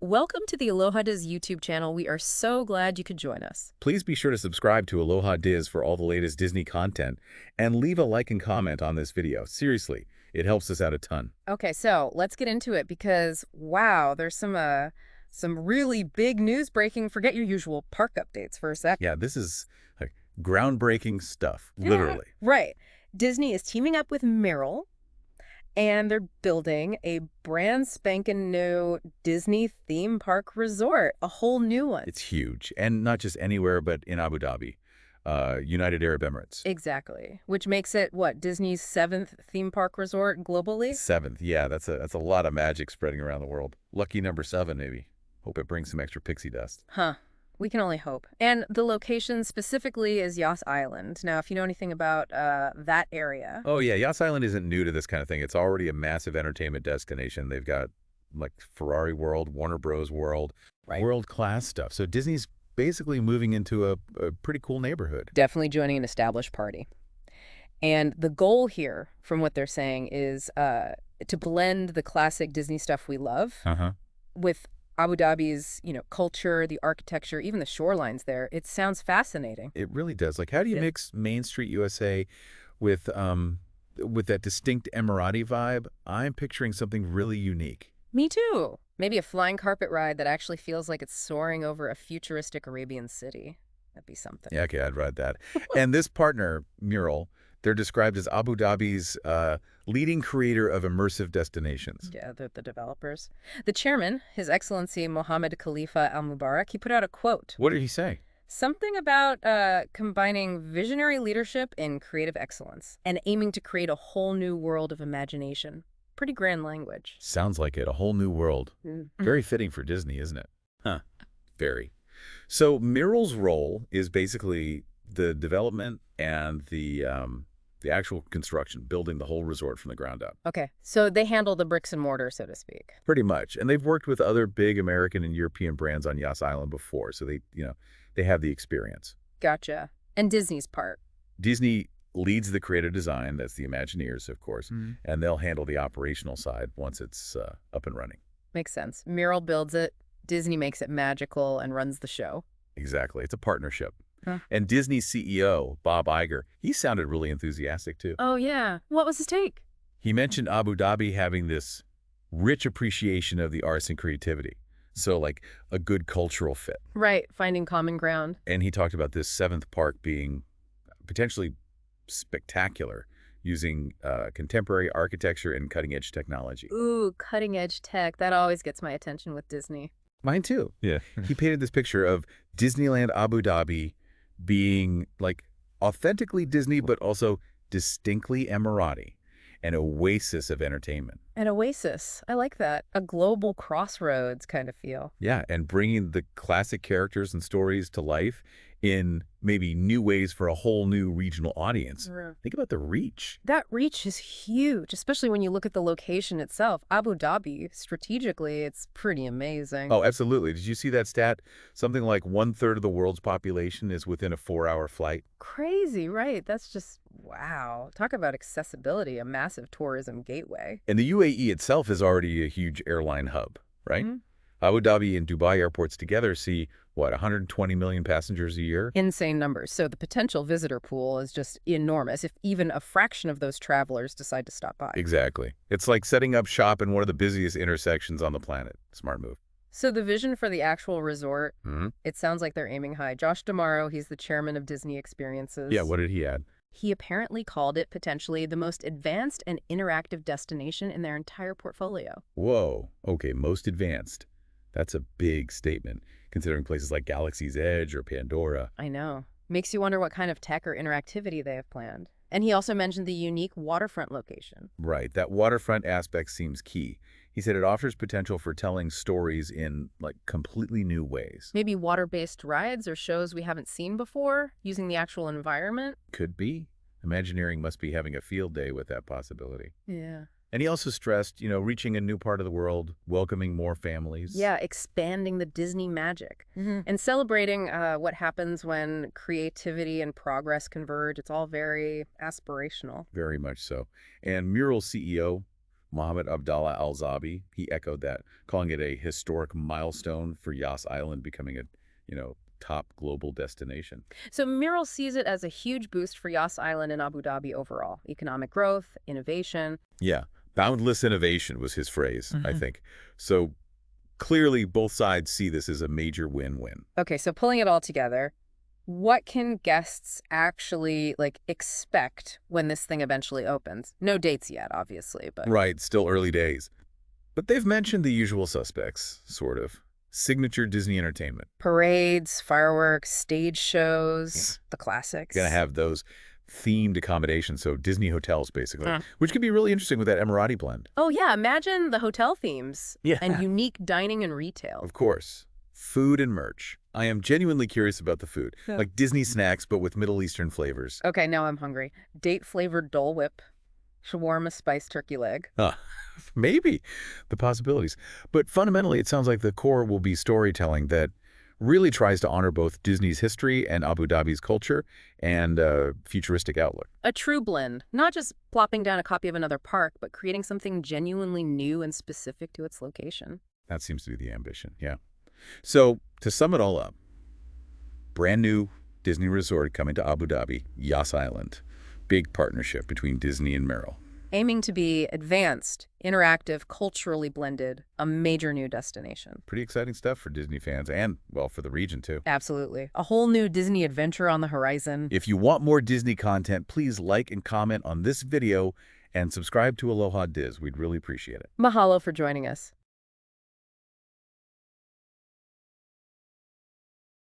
Welcome to the Aloha DIS YouTube channel. We are so glad you could join us. Please be sure to subscribe to Aloha DIS for all the latest Disney content and leave a like and comment on this video. Seriously, it helps us out a ton. Okay, so let's get into it because, wow, there's some really big news breaking. Forget your usual park updates for a sec. Yeah, this is like groundbreaking stuff, literally. Right. Disney is teaming up with Miral, and they're building a brand spanking new Disney theme park resort, a whole new one. It's huge, and not just anywhere, but in Abu Dhabi, United Arab Emirates. Exactly. Which makes it, what, Disney's 7th theme park resort globally? 7th, yeah, that's a lot of magic spreading around the world. Lucky number 7, maybe. Hope it brings some extra pixie dust. Huh. We can only hope. And the location specifically is Yas Island. Now, if you know anything about that area. Oh yeah, Yas Island isn't new to this kind of thing. It's already a massive entertainment destination. They've got like Ferrari World, Warner Bros. World, Right. world-class stuff. So Disney's basically moving into a pretty cool neighborhood. Definitely joining an established party. And the goal here, from what they're saying, is to blend the classic Disney stuff we love Uh-huh. with Abu Dhabi's, culture, the architecture, even the shorelines there. It sounds fascinating. It really does. Like, how do you Yeah. mix Main Street USA with that distinct Emirati vibe? I'm picturing something really unique. Me too. Maybe a flying carpet ride that actually feels like it's soaring over a futuristic Arabian city. That'd be something. Yeah, okay, I'd ride that. And this partner, Mural, they're described as Abu Dhabi's leading creator of immersive destinations. Yeah, the developers. The chairman, His Excellency Mohammed Khalifa Al Mubarak, he put out a quote. What did he say? Something about combining visionary leadership and creative excellence and aiming to create a whole new world of imagination. Pretty grand language. Sounds like it. A whole new world. Mm. Very fitting for Disney, isn't it? Huh. Very. So Mural's role is basically the development and the actual construction, building the whole resort from the ground up. Okay, so they handle the bricks and mortar, so to speak. Pretty much. And they've worked with other big American and European brands on Yas Island before, so they have the experience. Gotcha. And Disney's part. Disney leads the creative design, that's the Imagineers, of course, and they'll handle the operational side once it's up and running. Makes sense. Mural builds it, Disney makes it magical and runs the show. Exactly. It's a partnership. Huh. And Disney's CEO, Bob Iger, he sounded really enthusiastic too. Oh, yeah. What was his take? He mentioned Abu Dhabi having this rich appreciation of the arts and creativity. So like a good cultural fit. Right, finding common ground. And he talked about this 7th park being potentially spectacular, using contemporary architecture and cutting-edge technology. Ooh, cutting edge tech. That always gets my attention with Disney. Mine too. Yeah. He painted this picture of Disneyland Abu Dhabi being like authentically Disney, but also distinctly Emirati, an oasis of entertainment. An oasis. I like that. A global crossroads kind of feel. Yeah, and bringing the classic characters and stories to life in maybe new ways for a whole new regional audience. Think about the reach. That reach is huge, especially when you look at the location itself. Abu Dhabi, strategically, it's pretty amazing. Oh, absolutely. Did you see that stat? Something like 1/3 of the world's population is within a 4-hour flight. Crazy, right? That's just, wow. Talk about accessibility, a massive tourism gateway. And the UAE itself is already a huge airline hub, right? Mhm. Abu Dhabi and Dubai airports together see, what, 120 million passengers a year? Insane numbers. So the potential visitor pool is just enormous if even a fraction of those travelers decide to stop by. Exactly. It's like setting up shop in one of the busiest intersections on the planet. Smart move. So the vision for the actual resort, Hmm. it sounds like they're aiming high. Josh D'Amaro, he's the chairman of Disney Experiences. Yeah, what did he add? He apparently called it potentially the most advanced and interactive destination in their entire portfolio. Whoa. Okay, most advanced. That's a big statement, considering places like Galaxy's Edge or Pandora. I know. Makes you wonder what kind of tech or interactivity they have planned. And he also mentioned the unique waterfront location. Right, that waterfront aspect seems key. He said it offers potential for telling stories in, like, completely new ways. Maybe water-based rides or shows we haven't seen before, using the actual environment. Could be. Imagineering must be having a field day with that possibility. Yeah. And he also stressed, reaching a new part of the world, welcoming more families. Yeah, expanding the Disney magic. And celebrating what happens when creativity and progress converge. It's all very aspirational. Very much so. And Mural CEO, Mohammed Abdallah Al-Zabi, he echoed that, calling it a historic milestone for Yas Island becoming a, top global destination. So Miral sees it as a huge boost for Yas Island and Abu Dhabi overall. Economic growth, innovation. Yeah, boundless innovation was his phrase, I think. So clearly both sides see this as a major win-win. Okay, so pulling it all together, what can guests actually, expect when this thing eventually opens? No dates yet, obviously, but... Right, still early days. But they've mentioned the usual suspects, sort of. Signature Disney entertainment. Parades, fireworks, stage shows, the classics. Gonna have those themed accommodations, so Disney hotels, basically, which could be really interesting with that Emirati blend. Oh, yeah, imagine the hotel themes. Yeah. And unique dining and retail. Of course. Food and merch. I am genuinely curious about the food. Yeah. Like Disney snacks, but with Middle Eastern flavors. Okay, now I'm hungry. Date-flavored Dole Whip, shawarma spiced turkey leg. Maybe. The possibilities. But fundamentally, it sounds like the core will be storytelling that really tries to honor both Disney's history and Abu Dhabi's culture and futuristic outlook. A true blend, not just plopping down a copy of another park, but creating something genuinely new and specific to its location. That seems to be the ambition, yeah. So, to sum it all up, brand new Disney resort coming to Abu Dhabi, Yas Island. Big partnership between Disney and Miral. Aiming to be advanced, interactive, culturally blended, a major new destination. Pretty exciting stuff for Disney fans and, well, for the region, too. Absolutely. A whole new Disney adventure on the horizon. If you want more Disney content, please like and comment on this video and subscribe to Aloha DIS. We'd really appreciate it. Mahalo for joining us.